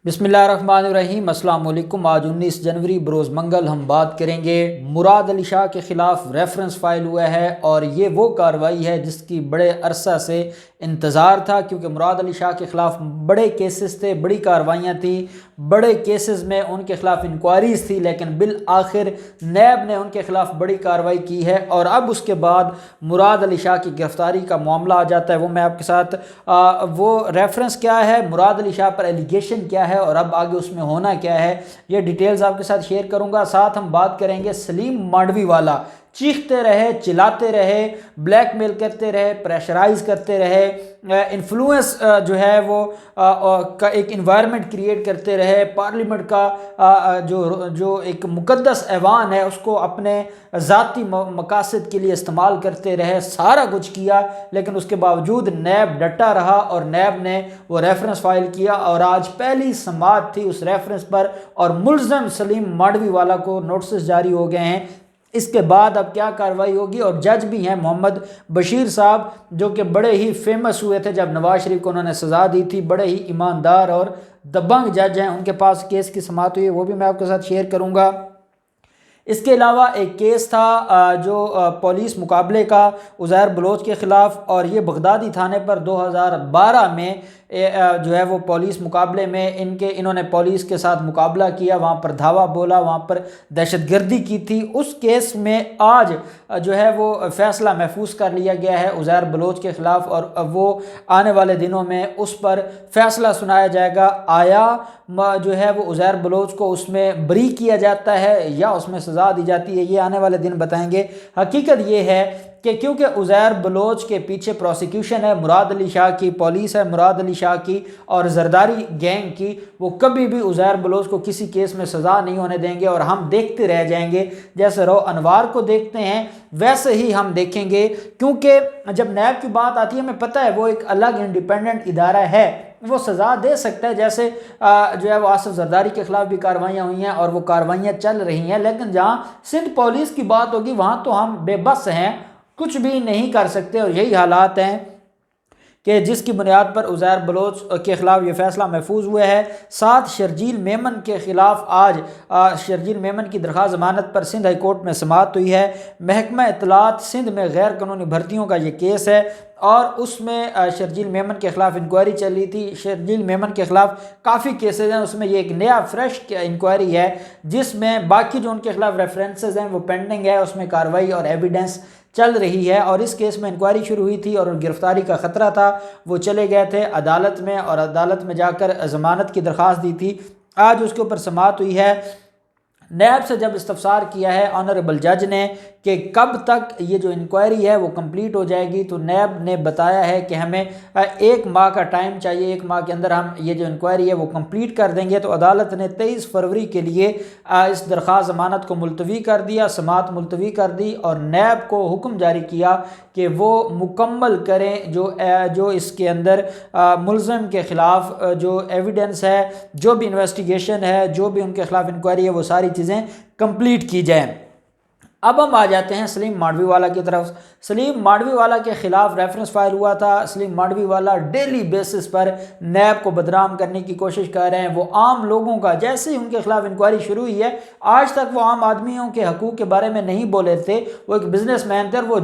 बिस्मिल्लाहिर्रहमानिर्रहीम। अस्सलाम वालेकुम। आज 19 जनवरी बरोज़ मंगल हम बात करेंगे मुराद अली शाह के ख़िलाफ़ रेफरेंस फ़ाइल हुआ है और ये वो कार्रवाई है जिसकी बड़े अरसा से इंतज़ार था, क्योंकि मुराद अली शाह के ख़िलाफ़ बड़े केसेस थे, बड़ी कार्रवाइयाँ थी, बड़े केसेस में उनके ख़िलाफ़ इंक्वायरीज़ थी, लेकिन बिल आखिर नैब ने उनके ख़िलाफ़ बड़ी कार्रवाई की है। और अब उसके बाद मुराद अली शाह की गिरफ़्तारी का मामला आ जाता है। वो मैं आपके साथ वो रेफरेंस क्या है, मुराद अली शाह पर एलिगेशन क्या है और अब आगे उसमें होना क्या है, ये डिटेल्स आपके साथ शेयर करूंगा। साथ हम बात करेंगे सलीम मांडवी वाला चीखते रहे, चिल्लाते रहे, ब्लैकमेल करते रहे, प्रेशराइज करते रहे, इन्फ्लुएंस जो है वो का एक इन्वायरमेंट क्रिएट करते रहे, पार्लियामेंट का जो एक मुकद्दस ऐवान है उसको अपने ज़ाती मकासद के लिए इस्तेमाल करते रहे। सारा कुछ किया, लेकिन उसके बावजूद नैब डटा रहा और नैब ने वो रेफरेंस फाइल किया और आज पहली समाअत थी उस रेफरेंस पर और मुल्ज़म सलीम मांडवी वाला को नोटिस जारी हो गए हैं। इसके बाद अब क्या कार्रवाई होगी, और जज भी हैं मोहम्मद बशीर साहब, जो कि बड़े ही फेमस हुए थे जब नवाज शरीफ को उन्होंने सज़ा दी थी, बड़े ही ईमानदार और दबंग जज हैं। उनके पास केस की समाअत हुई है, वो भी मैं आपके साथ शेयर करूंगा। इसके अलावा एक केस था जो पुलिस मुकाबले का उज़ैर बलोच के ख़िलाफ़, और ये बगदादी थाने पर 2012 में जो है वो पुलिस मुकाबले में इन्होंने पुलिस के साथ मुकाबला किया, वहाँ पर धावा बोला, वहाँ पर दहशतगर्दी की थी। उस केस में आज जो है वो फ़ैसला महफूज कर लिया गया है उज़ैर बलोच के ख़िलाफ़, और वो आने वाले दिनों में उस पर फ़ैसला सुनाया जाएगा। आया जो है वो उज़ैर बलोच को उसमें बरी किया जाता है या उसमें सज़ा दी जाती है, ये आने वाले दिन बताएंगे। हकीकत ये है कि क्योंकि उज़ैर बलोच के पीछे प्रोसिक्यूशन है मुराद अली शाह की, पुलिस है मुराद अली शाह की और जरदारी गैंग की, वो कभी भी उज़ैर बलोच को किसी केस में सज़ा नहीं होने देंगे और हम देखते रह जाएंगे। जैसे रो अनवार को देखते हैं वैसे ही हम देखेंगे, क्योंकि जब नैब की बात आती है हमें पता है वो एक अलग इंडिपेंडेंट इदारा है, वो सज़ा दे सकता है। जैसे जो है वो आसिफ जरदारी के ख़िलाफ़ भी कार्रवाइयाँ हुई हैं और वो कार्रवाइयाँ चल रही हैं, लेकिन जहाँ सिंध पुलिस की बात होगी वहाँ तो हम बेबस हैं, कुछ भी नहीं कर सकते। और यही हालात हैं कि जिसकी बुनियाद पर उज़ैर बलोच के ख़िलाफ़ ये फ़ैसला महफूज हुआ है। साथ शर्जील मेमन के ख़िलाफ़ आज शर्जील मेमन की दरख्वास्त ज़मानत पर सिंध हाई कोर्ट में समाअत हुई है। महकमा इत्तलात सिंध में गैर कानूनी भर्तियों का ये केस है और उसमें शर्जील मेमन के ख़िलाफ़ इंक्वायरी चल रही थी। शर्जील मेमन के ख़िलाफ़ काफ़ी केसेस हैं, उसमें ये एक नया फ्रेश इंक्वायरी है जिसमें बाकी जो उनके ख़िलाफ़ रेफरेंसेस हैं वो पेंडिंग है, उसमें कार्रवाई और एविडेंस चल रही है। और इस केस में इंक्वायरी शुरू हुई थी और गिरफ्तारी का ख़तरा था, वो चले गए थे अदालत में और अदालत में जाकर ज़मानत की दरख्वास्त दी थी। आज उसके ऊपर समाअत हुई है। नैब से जब इस्तफसार किया है ऑनरेबल जज ने कि कब तक ये जो इंक्वायरी है वो कंप्लीट हो जाएगी, तो नैब ने बताया है कि हमें 1 माह का टाइम चाहिए, 1 माह के अंदर हम ये जो इंक्वायरी है वो कंप्लीट कर देंगे। तो अदालत ने 23 फरवरी के लिए इस दरख्वास्त ज़मानत को मुलतवी कर दिया, समाअत मुलतवी कर दी और नैब को हुक्म जारी किया कि वो मुकम्मल करें जो इसके अंदर मुल्ज़िम के ख़िलाफ़ जो एविडेंस है, जो भी इन्वेस्टिगेशन है, जो भी उनके ख़िलाफ़ इंक्वायरी है, वो सारी चीज़ें कंप्लीट की जाएँ। अब हम आ जाते हैं सलीम मांडवी वाला की तरफ। सलीम मांडवी वाला के ख़िलाफ़ रेफरेंस फाइल हुआ था। सलीम मांडवी वाला डेली बेसिस पर नैब को बदनाम करने की कोशिश कर रहे हैं। वो आम लोगों का, जैसे ही उनके ख़िलाफ़ इंक्वायरी शुरू हुई है आज तक वो आम आदमियों के हकूक़ के बारे में नहीं बोले थे। वो एक बिजनेसमैन थे और वो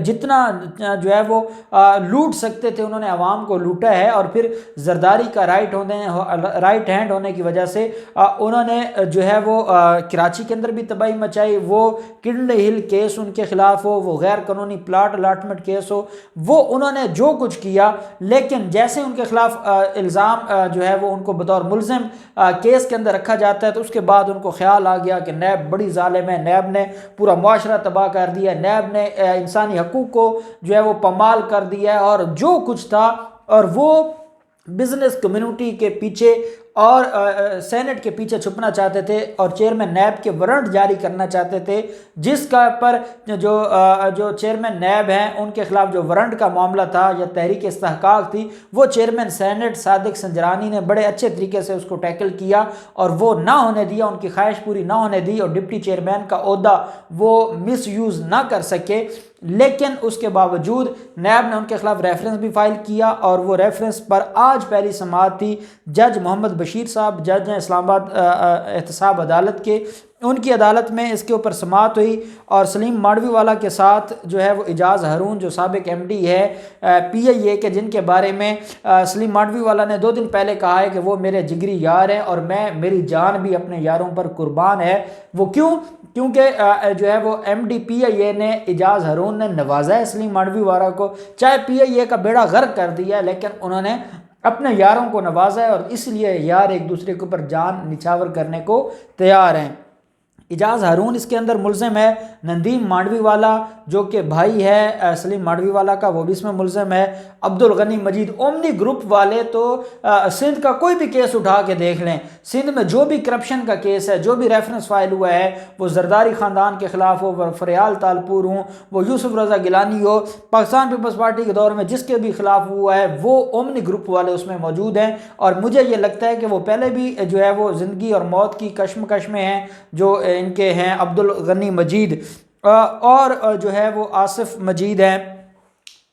जितना जो है वो लूट सकते थे उन्होंने आवाम को लूटा है। और फिर जरदारी का राइट हैंड होने की वजह से उन्होंने जो है वो कराची के अंदर भी तबाही मचाई। वो हिल केस उनके खिलाफ हो, वो गैर कानूनी प्लाट अलाटमेंट केस हो, वो उन्होंने जो कुछ किया, लेकिन जैसे उनके खिलाफ इल्ज़ाम जो है वो उनको बतौर मुल्ज़िम केस के अंदर रखा जाता है तो उसके बाद उनको ख्याल आ गया कि नैब बड़ी जालिम है, नैब ने पूरा मुआशरा तबाह कर दिया, नैब ने इंसानी हकूक़ को जो है वो पमाल कर दिया है और जो कुछ था। और वो बिजनेस कम्युनिटी के पीछे और सेनेट के पीछे छुपना चाहते थे और चेयरमैन नैब के वारंट जारी करना चाहते थे, जिसका पर जो चेयरमैन नैब हैं उनके खिलाफ जो वारंट का मामला था या तहरीक इस्तेहकाक थी, वो चेयरमैन सेनेट सादिक संजरानी ने बड़े अच्छे तरीके से उसको टैकल किया और वो ना होने दिया, उनकी ख्वाहिश पूरी ना होने दी और डिप्टी चेयरमैन का ओहदा वो मिस यूज़ ना कर सके। लेकिन उसके बावजूद नैब ने उनके खिलाफ रेफरेंस भी फाइल किया और वो रेफरेंस पर आज पहली समाअत थी। जज मोहम्मद بشیر صاحب جج ہیں اسلام آباد احتساب عدالت کے، ان کی عدالت میں اس کے اوپر سماعت ہوئی، اور سلیم مانڈوی والا کے ساتھ جو ہے وہ اعجاز ہارون جو سابق ایم ڈی ہے PIA کے، جن کے بارے میں سلیم مانڈوی والا نے 2 دن پہلے کہا ہے کہ وہ میرے جگری یار ہیں اور میری جان بھی اپنے یاروں پر قربان ہے۔ وہ کیونکہ جو ہے وہ MD PIA نے اعجاز ہارون نے نوازا ہے سلیم مانڈوی والا کو، چاہے PIA کا بیڑا غرق کر دیا ہے لیکن انہوں نے اپنے یاروں کو نوازا ہے، اور اس لیے یار ایک دوسرے کے اوپر جان نچھاور کرنے کو تیار ہیں۔ اعجاز ہارون اس کے اندر ملزم ہے، ندیم مانڈوی والا جو کہ بھائی ہے سلیم مانڈوی والا کا، وہ بھی اس میں ملزم ہے، عبدالغنی مجید۔ اومنی گروپ والے تو سندھ کا کوئی بھی کیس اٹھا کے دیکھ لیں، سندھ میں جو بھی کرپشن کا کیس ہے، جو بھی ریفرنس فائل ہوا ہے، وہ زرداری خاندان کے خلاف ہو، وہ فریال تالپور ہوں، وہ یوسف رضا گیلانی ہو، پاکستان پیپلز پارٹی کے دور میں جس کے بھی خلاف ہوا ہے، وہ اومنی گروپ والے اس میں موجود ہیں۔ اور مجھے یہ لگتا ہے کہ وہ پہلے بھی جو ہے وہ زندگی اور موت کی کشمکش میں ہیں، جو ان کے ہیں عبدالغنی مجید اور جو ہے وہ آصف مجید ہیں۔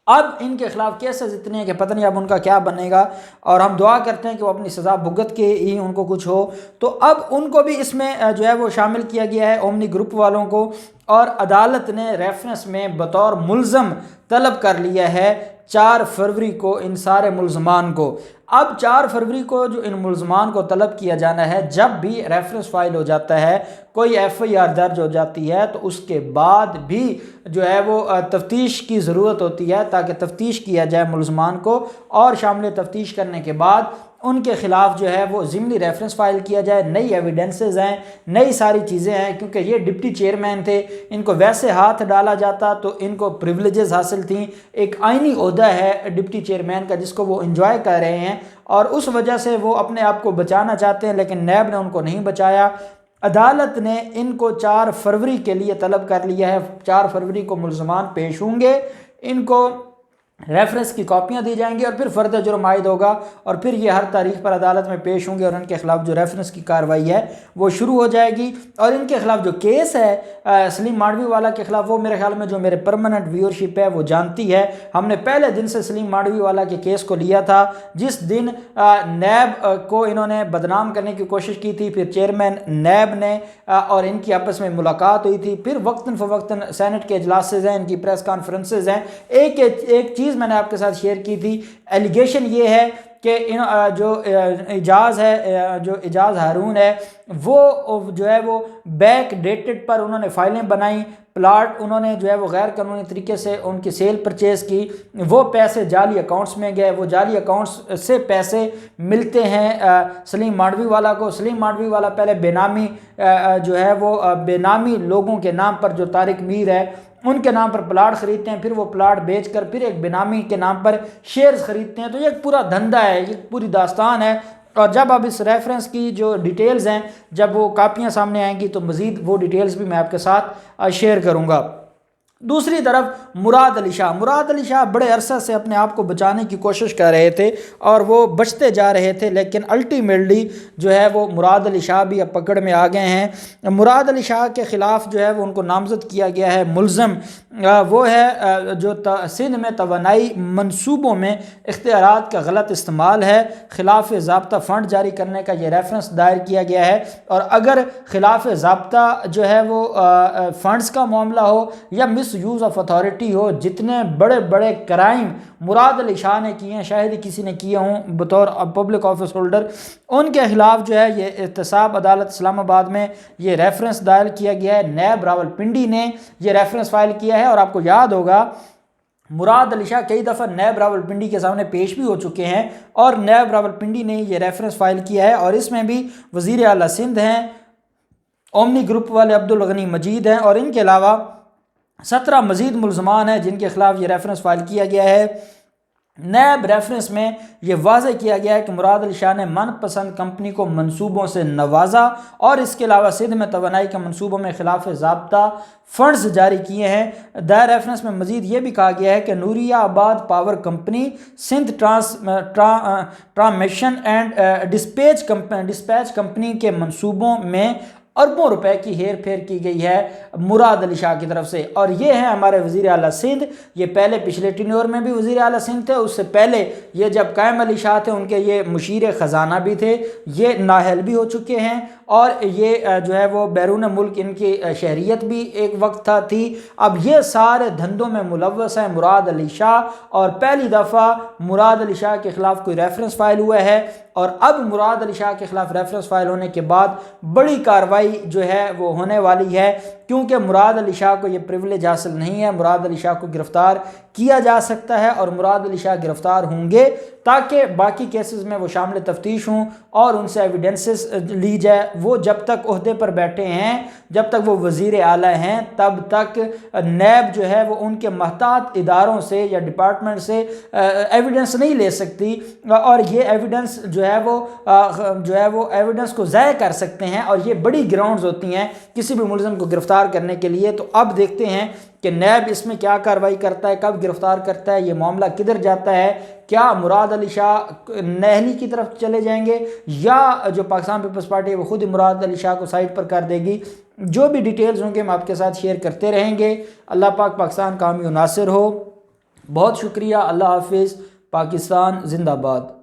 اب ان کے خلاف کیسز اتنے ہیں کہ پتہ نہیں اب ان کا کیا بنے گا، اور ہم دعا کرتے ہیں کہ وہ اپنی سزا بھگت کے ہی ان کو کچھ ہو۔ تو اب ان کو بھی اس میں جو ہے وہ شامل کیا گیا ہے، اومنی گروپ والوں کو، اور عدالت نے ریفرنس میں بطور ملزم طلب کر لیا ہے 4 فروری کو ان سارے ملزمان کو۔ اب 4 فروری کو جو ان ملزمان کو طلب کیا جانا ہے، جب بھی ریفرنس فائل ہو جاتا ہے، کوئی FIR درج ہو جاتی ہے، تو اس کے بعد بھی جو ہے وہ تفتیش کی ضرورت ہوتی ہے تاکہ تفتیش کیا جائے ملزمان کو، اور شامل تفتیش کرنے کے بعد ان کے خلاف جو ہے وہ ضمنی ریفرنس فائل کیا جائے۔ نئی ایویڈنسز ہیں، نئی ساری چیزیں ہیں، کیونکہ یہ ڈپٹی چیئرمین تھے، ان کو ویسے ہاتھ ڈالا جاتا تو ان کو پریولیجز حاصل تھیں، ایک آئینی عہدہ ہے ڈپٹی چیئرمین کا جس کو وہ انجوائے کر رہے ہیں، اور اس وجہ سے وہ اپنے آپ کو بچانا چاہتے ہیں، لیکن نیب نے ان کو نہیں بچایا۔ عدالت نے ان کو 4 فروری کے لیے طلب کر لیا ہے، 4 فروری کو ملزمان پیش ہوں گے، ان کو ریفرنس کی کاپیاں دی جائیں گی، اور پھر فرد جرم عائد ہوگا، اور پھر یہ ہر تاریخ پر عدالت میں پیش ہوں گے، اور ان کے خلاف جو ریفرنس کی کارروائی ہے وہ شروع ہو جائے گی۔ اور ان کے خلاف جو کیس ہے سلیم مانڈوی والا کے خلاف، وہ میرے خیال میں جو میرے پرماننٹ ویورشپ ہے وہ جانتی ہے، ہم نے پہلے دن سے سلیم مانڈوی والا کے کیس کو لیا تھا، جس دن نیب کو انہوں نے بدنام کرنے کی کوشش کی تھی، پھر چیئرمین نیب نے اور ان کی آپس میں ملاقات ہوئی تھی، پھر وقتاً فوقتاً سینٹ کے اجلاسز ہیں، ان کی پریس کانفرنسز ہیں۔ ایک چیز میں نے آپ کے ساتھ شیئر کی تھی، ایلیگیشن یہ ہے کہ جو اعجاز ہارون ہے وہ جو ہے وہ بیک ڈیٹڈ پر انہوں نے فائلیں بنائیں، پلاٹ انہوں نے جو ہے وہ غیر قانونی طریقے سے ان کی سیل پرچیز کی، وہ پیسے جعلی اکاؤنٹس میں گئے، وہ جعلی اکاؤنٹس سے پیسے ملتے ہیں سلیم مانڈوی والا کو۔ سلیم مانڈوی والا پہلے بے نامی جو ہے وہ بے نامی لوگوں کے نام پر، جو طارق میر ہے ان کے نام پر پلاٹ خریدتے ہیں، پھر وہ پلاٹ بیچ کر پھر ایک بے نامی کے نام پر شیئرز خریدتے ہیں۔ تو یہ ایک پورا دھندا ہے، یہ پوری داستان ہے، اور جب اب اس ریفرنس کی جو ڈیٹیلز ہیں، جب وہ کاپیاں سامنے آئیں گی تو مزید وہ ڈیٹیلز بھی میں آپ کے ساتھ شیئر کروں گا۔ دوسری طرف مراد علی شاہ بڑے عرصہ سے اپنے آپ کو بچانے کی کوشش کر رہے تھے، اور وہ بچتے جا رہے تھے، لیکن الٹیمیٹلی جو ہے وہ مراد علی شاہ بھی اب پکڑ میں آ گئے ہیں۔ مراد علی شاہ کے خلاف جو ہے وہ ان کو نامزد کیا گیا ہے ملزم، وہ ہے جو سندھ میں توانائی منصوبوں میں اختیارات کا غلط استعمال ہے، خلاف ضابطہ فنڈ جاری کرنے کا یہ ریفرنس دائر کیا گیا ہے، اور اگر خلاف ضابطہ جو ہے وہ فنڈز کا معاملہ ہو یا مس یوز آف اتھارٹی ہو، جتنے بڑے بڑے کرائم مراد علی شاہ نے کیے ہیں، شاید ہی کسی نے کیے ہوں بطور پبلک آفس ہولڈر، ان کے خلاف جو ہے یہ احتساب عدالت اسلام آباد میں یہ ریفرنس دائر کیا گیا ہے۔ نیب راولپنڈی نے یہ ریفرنس فائل کیا ہے، اور آپ کو یاد ہوگا مراد علی شاہ کئی دفعہ نیب راولپنڈی کے سامنے پیش بھی ہو چکے ہیں، اور نیب راولپنڈی نے یہ ریفرنس فائل کیا ہے، اور اس میں بھی وزیر اعلیٰ سندھ ہیں، اومنی گروپ والے عبدالغنی مجید ہیں، اور ان کے علاوہ 17 مزید ملزمان ہیں جن کے خلاف یہ ریفرنس فائل کیا گیا ہے۔ نیب ریفرنس میں یہ واضح کیا گیا ہے کہ مراد علی شاہ نے من پسند کمپنی کو منصوبوں سے نوازا، اور اس کے علاوہ سندھ میں توانائی کے منصوبوں میں خلاف ضابطہ فنڈز جاری کیے ہیں۔ دائر ریفرنس میں مزید یہ بھی کہا گیا ہے کہ نوریہ آباد power company, Sindh transmission and dispatch company کے منصوبوں میں अरबों रुपए की हेर फेर की गई है मुराद अली शाह की तरफ से। और ये हैं हमारे वज़ीर आला सिंध, ये पहले पिछले टेन्योर में भी वज़ीर आला सिंध थे, उससे पहले ये जब कायम अली शाह थे उनके ये मुशीर ख़जाना भी थे, ये नाहल भी हो चुके हैं और ये जो है वो बैरून मुल्क इनकी शहरियत भी एक वक्त थी। अब ये सारे धंधों में मुलव्वस हैं मुराद अली शाह, और पहली दफ़ा मुराद अली शाह के ख़िलाफ़ कोई रेफरेंस फाइल हुआ है, और अब मुराद अली शाह के ख़िलाफ़ रेफरेंस फाइल होने के बाद बड़ी कार्रवाई जो है वो होने वाली है, क्योंकि मुराद अली शाह को ये प्रिविलेज हासिल नहीं है। मुराद अली शाह को गिरफ़्तार किया जा सकता है और मुराद अली शाह गिरफ़्तार होंगे ताकि बाकी केसेस में वो शामिल तफ्तीश हों और उनसे एविडेंसेस ली जाए। वो जब तक ओहदे पर बैठे हैं, जब तक वो वज़ीर आला हैं, तब तक नैब जो है वो उनके महतात इदारों से या डिपार्टमेंट से एविडेंस नहीं ले सकती, और ये एविडेंस जो है वो एविडेंस को ज़ाय कर सकते हैं, और ये बड़ी ग्राउंड्स होती हैं किसी भी मुलज़िम को गिरफ़्तार करने के लिए। तो अब देखते हैं कि नैब इसमें क्या कार्रवाई करता है, कब गिरफ़्तार करता है, ये मामला किधर जाता है। क्या मुराद अली शाह नहली की तरफ चले जाएंगे या जो पाकिस्तान पीपल्स पार्टी है वो खुद ही मुराद अली शाह को साइड पर कर देगी। जो भी डिटेल्स होंगे हम आपके साथ शेयर करते रहेंगे। अल्लाह पाक पाकिस्तान कामी नासिर हो। बहुत शुक्रिया। अल्लाह हाफिज़। पाकिस्तान जिंदाबाद।